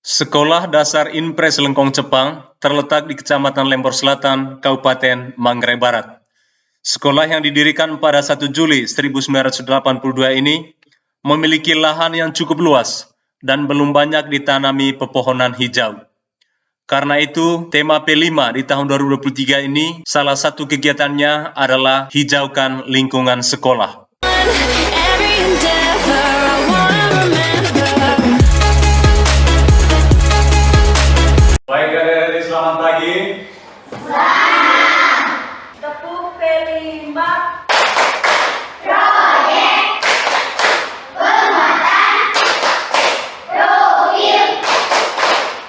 Sekolah Dasar Impres Lengkong Cepang terletak di Kecamatan Lembor Selatan, Kabupaten Manggarai Barat. Sekolah yang didirikan pada 1 Juli 1982 ini memiliki lahan yang cukup luas dan belum banyak ditanami pepohonan hijau. Karena itu, tema P5 di tahun 2023 ini salah satu kegiatannya adalah hijaukan lingkungan sekolah. Baik adik-adik, selamat pagi. Selamat. Tepuk P5. Proyek penguatan profil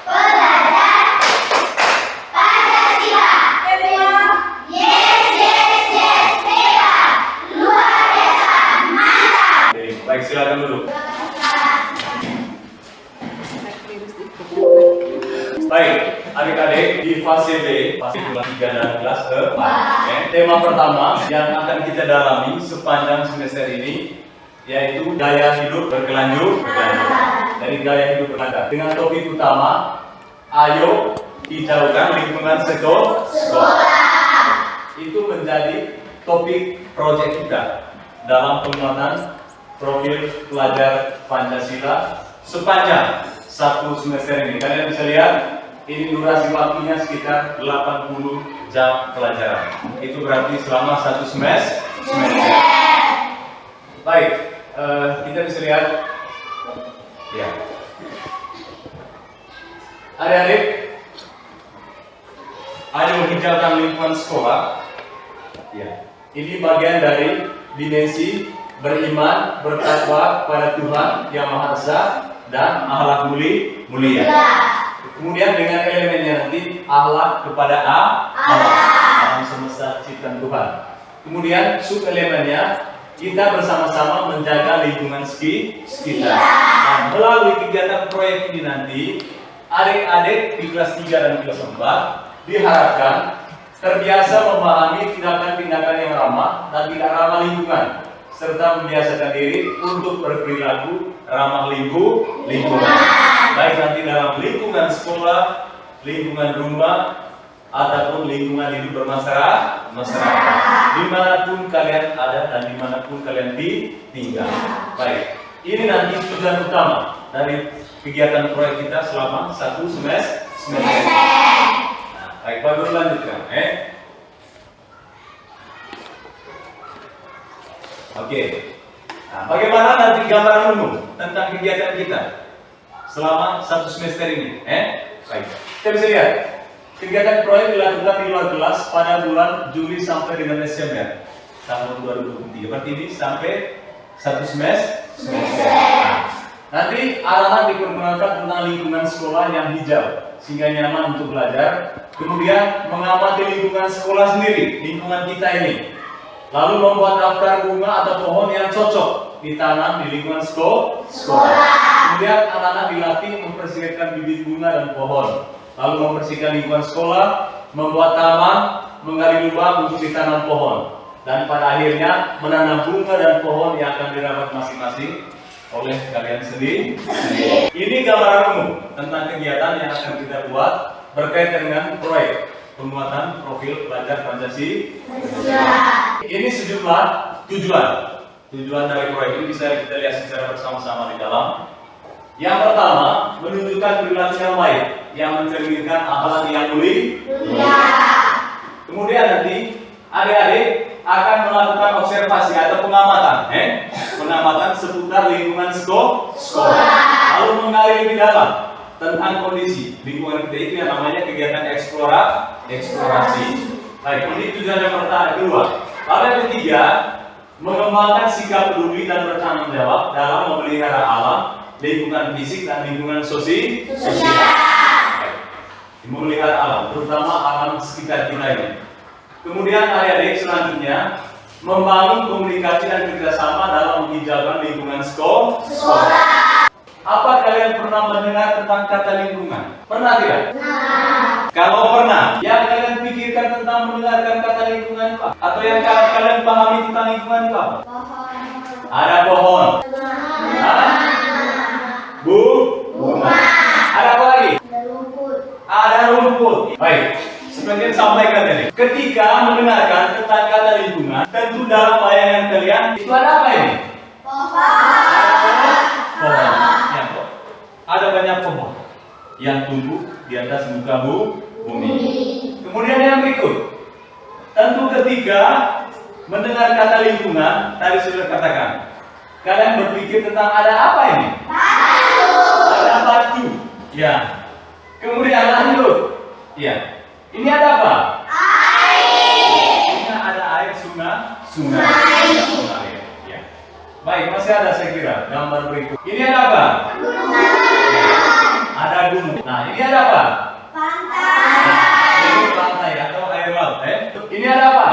pelajar Pancasila. P5. Yes. P5. Luar biasa, mantap. Baik, silakan duduk. Baik, adik-adik di fase B, fase kelas 3 dan kelas 4. Tema pertama yang akan kita dalami sepanjang semester ini yaitu gaya hidup berkelanjutan. Dari gaya hidup berkelanjutan dengan topik utama, ayo hijaukan lingkungan sekolah. Itu menjadi topik proyek kita dalam penguatan profil pelajar Pancasila sepanjang satu semester ini. Kalian bisa lihat ini durasi waktunya sekitar 80 jam pelajaran. Itu berarti selama satu semester. Baik, kita bisa lihat. Ya. Adik-adik, ayo hijaukan lingkungan sekolah. Ya. Ini bagian dari dimensi beriman, bertakwa pada Tuhan Yang Maha Esa dan akhlak mulia. Kemudian dengan elemennya nanti akhlak kepada Allah, alam semesta ciptaan Tuhan. Kemudian sub elemennya kita bersama-sama menjaga lingkungan sekitar. Nah, melalui kegiatan proyek ini nanti adik-adik di kelas 3 dan kelas 4 diharapkan terbiasa memahami tindakan-tindakan yang ramah dan tidak ramah lingkungan, serta membiasakan diri untuk berperilaku ramah lingkungan. Baik nanti dalam lingkungan sekolah, lingkungan rumah, ataupun lingkungan hidup bermasyarakat, dimanapun kalian ada dan dimanapun kalian tinggal. Baik, ini nanti tujuan utama dari kegiatan proyek kita selama satu semester. Nah, baik, bagus lanjutkan. Oke. Nah, bagaimana nanti gambaran umum tentang kegiatan kita selama satu semester ini? Baik. Kita bisa lihat kegiatan proyek dilakukan di luar kelas pada bulan Juli sampai dengan Desember tahun 2023. Berarti ini sampai satu semester. Nah, nanti arahan diperkenalkan tentang lingkungan sekolah yang hijau sehingga nyaman untuk belajar. Kemudian mengamati lingkungan sekolah sendiri, lingkungan kita ini. Lalu membuat daftar bunga atau pohon yang cocok ditanam di lingkungan sekolah. Kemudian anak-anak dilatih mempersiapkan bibit bunga dan pohon. Lalu membersihkan lingkungan sekolah, membuat taman, menggali lubang untuk ditanam pohon. Dan pada akhirnya menanam bunga dan pohon yang akan dirawat masing-masing oleh kalian sendiri. Ini gambaran umum tentang kegiatan yang akan kita buat berkaitan dengan proyek penguatan profil pelajar Pancasila. Ini sejumlah tujuan dari proyek ini bisa kita lihat secara bersama-sama di dalam. Yang pertama, menunjukkan perilaku yang baik yang mencerminkan akhlak yang mulia. Kemudian nanti adik-adik akan melakukan observasi atau pengamatan seputar lingkungan sekolah. Lalu menggali lebih dalam tentang kondisi lingkungan kita itu yang namanya kegiatan eksplorasi. Baik, ini tujuan yang pertama. Kedua, lalu yang ketiga, mengembangkan sikap peduli dan bertanggung jawab dalam memelihara alam, lingkungan fisik dan lingkungan sosial. Memelihara alam, terutama alam sekitar kita ini. Kemudian adik-adik selanjutnya membangun komunikasi dan kerjasama dalam menghijaukan lingkungan sekolah. Apa kalian pernah mendengar tentang kata lingkungan? Pernah tidak? Kalau pernah, yang kalian pikirkan tentang mendengarkan kata lingkungan itu apa? Atau yang kalian pahami tentang lingkungan itu apa? Ada pohon. Bunga. Ada apa bobot. Baik, seperti yang sampaikan tadi. Ketika mendengarkan tentang kata lingkungan, tentu dalam bayangan kalian itu ada apa ini? Pohon. Ya, Pak. Ada banyak pohon yang tumbuh di atas muka bumi. Kemudian yang berikut, tentu ketika mendengar kata lingkungan, tadi sudah katakan, kalian berpikir tentang ada apa ini? Ada batu. Ya. Kemudian lanjut. Ya. Ini ada apa? Ini ada air sungai. Ya. Baik, masih ada saya kira gambar berikut. Ini ada apa? Ada gunung. Nah, ini ada apa? Ini pantai atau air laut. Ini ada apa?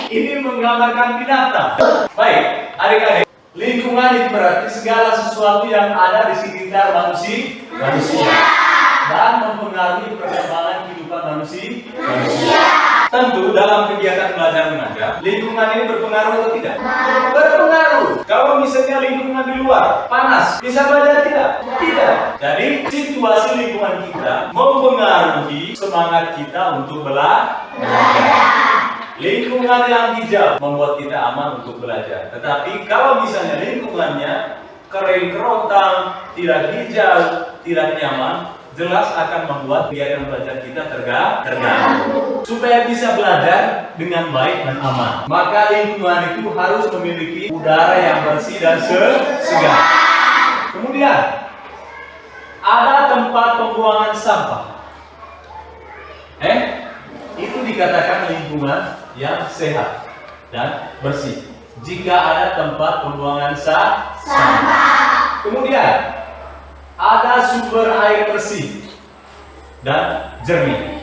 Ini menggambarkan binatang. Baik, adik-adik. Lingkungan itu berarti segala sesuatu yang ada di sekitar manusia dan mempengaruhi perkembangan kehidupan manusia. Tentu dalam kegiatan belajar mengajar, lingkungan ini berpengaruh atau tidak? Berpengaruh. Kalau misalnya lingkungan di luar panas, bisa belajar tidak? Tidak. Jadi situasi lingkungan kita mempengaruhi semangat kita untuk belajar. Lingkungan yang hijau membuat kita aman untuk belajar. Tetapi kalau misalnya lingkungannya kering kerontang, tidak hijau, tidak nyaman, jelas akan membuat kegiatan belajar kita terganggu. Supaya bisa belajar dengan baik dan aman, maka lingkungan itu harus memiliki udara yang bersih dan segar. Kemudian ada tempat pembuangan sampah. Itu dikatakan lingkungan yang sehat dan bersih jika ada tempat pembuangan sampah. Kemudian ada sumber air bersih dan jernih.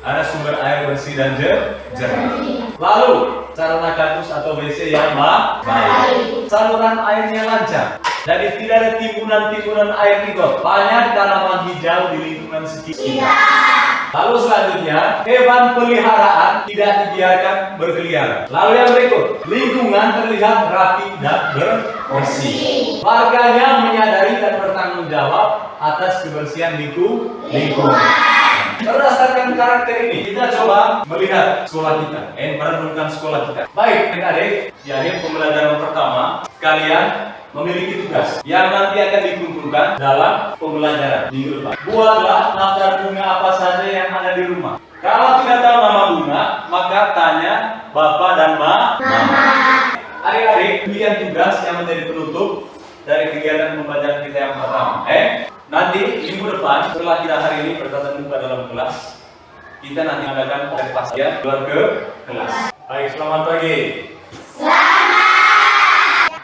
Ada sumber air bersih dan jernih. Lalu sarana kampus atau WC yang baik. Saluran airnya lancar. Jadi tidak ada timbunan-timbunan air di got. Banyak tanaman hijau di lingkungan sekitar. Lalu selanjutnya, hewan peliharaan tidak dibiarkan berkeliaran. Lalu yang berikut, lingkungan terlihat rapi dan bersih. Warganya menyadari dan bertanggung jawab atas kebersihan lingkungan. Berdasarkan karakter ini, kita coba melihat sekolah kita, merenungkan sekolah kita. Baik, adik-adik, di akhir pembelajaran pertama, kalian memiliki tugas yang nanti akan dikumpulkan dalam pembelajaran minggu depan. Buatlah daftar bunga apa saja yang ada di rumah. Kalau tidak tahu nama bunga, maka tanya bapak dan mama. Adik-adik, demikian tugas yang menjadi penutup dari kegiatan pembelajaran kita yang pertama. Nanti minggu depan setelah kita hari ini bertatap muka dalam kelas, kita nanti mengadakan observasi keluar ke kelas. Baik, selamat pagi.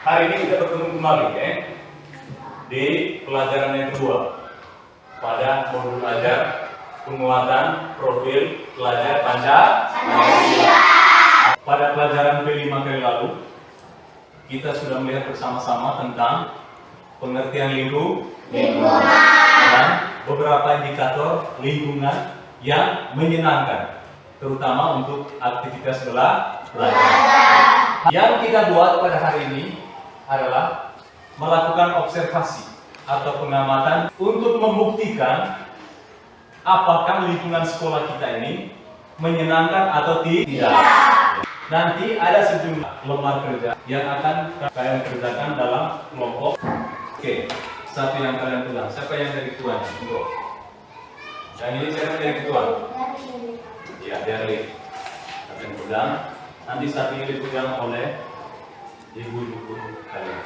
Hari ini kita bertemu kembali di pelajaran yang kedua pada modul belajar penguatan profil pelajar Pancasila. Pada pelajaran P5 kali lalu kita sudah melihat bersama-sama tentang pengertian lingkungan dan beberapa indikator lingkungan yang menyenangkan, terutama untuk aktivitas belajar. Yang kita buat pada hari ini adalah melakukan observasi atau pengamatan untuk membuktikan apakah lingkungan sekolah kita ini menyenangkan atau tidak. Nanti ada sejumlah lembar kerja yang akan kalian kerjakan dalam kelompok. Oke, satu yang kalian pegang. Siapa yang dari ketua? Yang ini siapa dari ketua? Ya, Darli. Kalian pegang. Nanti satu ini dipegang oleh ibu-ibu kalian.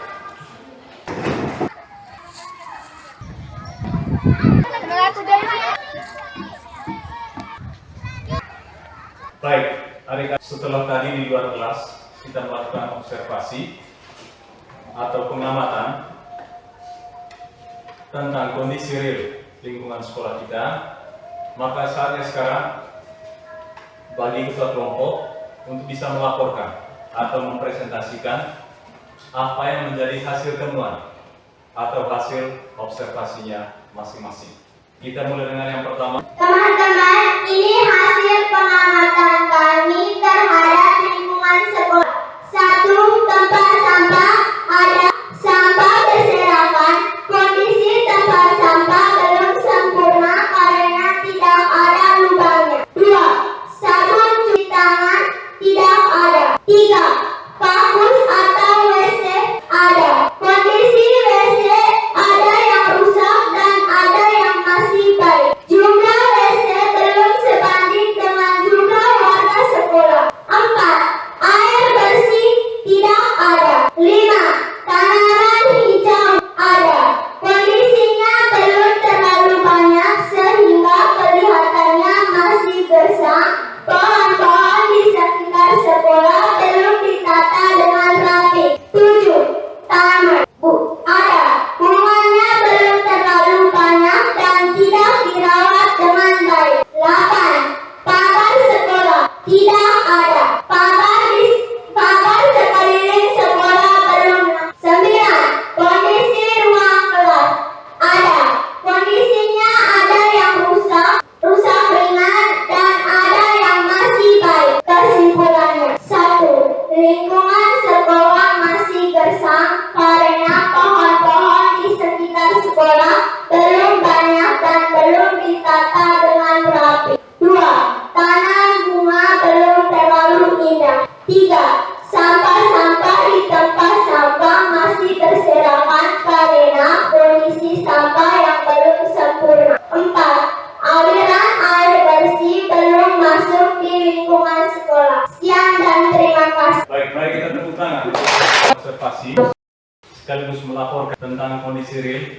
Baik, adik-adik, setelah tadi di luar kelas kita melakukan observasi atau pengamatan tentang kondisi real lingkungan sekolah kita, maka saatnya sekarang bagi ketua kelompok untuk bisa melaporkan atau mempresentasikan apa yang menjadi hasil temuan atau hasil observasinya masing-masing. Kita mulai dengan yang pertama. Teman-teman, ini hasil pengamatan kami terhadap lingkungan sekolah. 1. Tempat sampah ada sampah berserakan. Kondisi tempat sampah belum sempurna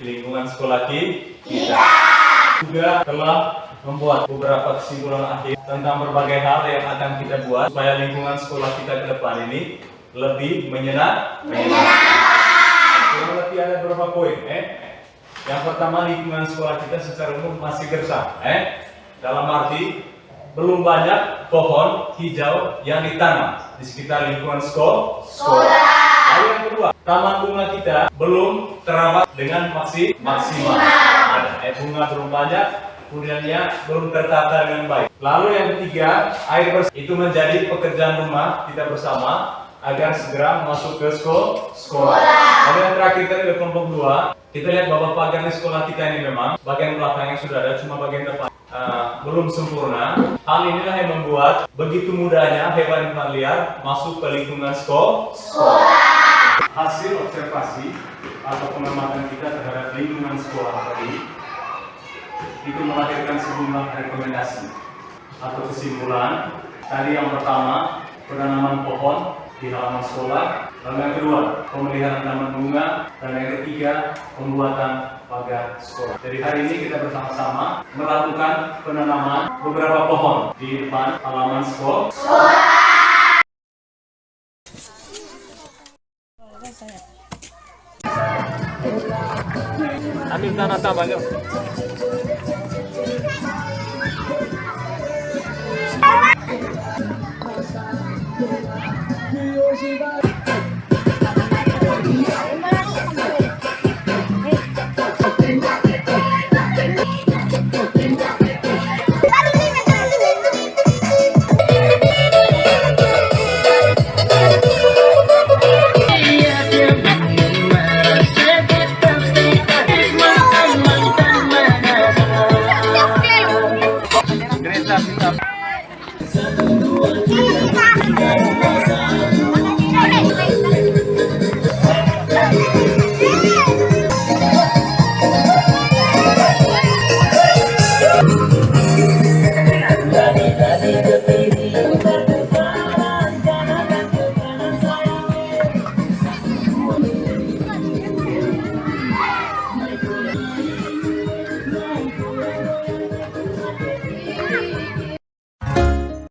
lingkungan sekolah kita. Juga telah membuat beberapa kesimpulan akhir tentang berbagai hal yang akan kita buat supaya lingkungan sekolah kita ke depan ini lebih menyenangkan. Kurang lebih ada beberapa poin. Yang pertama, lingkungan sekolah kita secara umum masih gersang. Dalam arti belum banyak pohon hijau yang ditanam di sekitar lingkungan sekolah. Lalu yang kedua, taman bunga kita belum terawat dengan maksimal. Ada bunga belum banyak, kemudiannya belum tertata dengan baik. Lalu yang ketiga, air bersih itu menjadi pekerjaan rumah kita bersama agar segera masuk ke sekolah. Lalu yang terakhir dari kelompok 2, kita lihat bahwa pagar di sekolah kita ini memang bagian belakang yang sudah ada, cuma bagian depan belum sempurna. Hal inilah yang membuat begitu mudahnya hewan-hewan liar masuk ke lingkungan sekolah. Hasil observasi atau pengamatan kita terhadap lingkungan sekolah tadi itu melahirkan sejumlah rekomendasi atau kesimpulan. Tadi yang pertama, penanaman pohon di halaman sekolah. Lalu yang kedua, pemeliharaan taman bunga. Dan yang ketiga, pembuatan pagar sekolah. Jadi hari ini kita bersama-sama melakukan penanaman beberapa pohon di depan halaman sekolah. Ambil tanah tambahnya.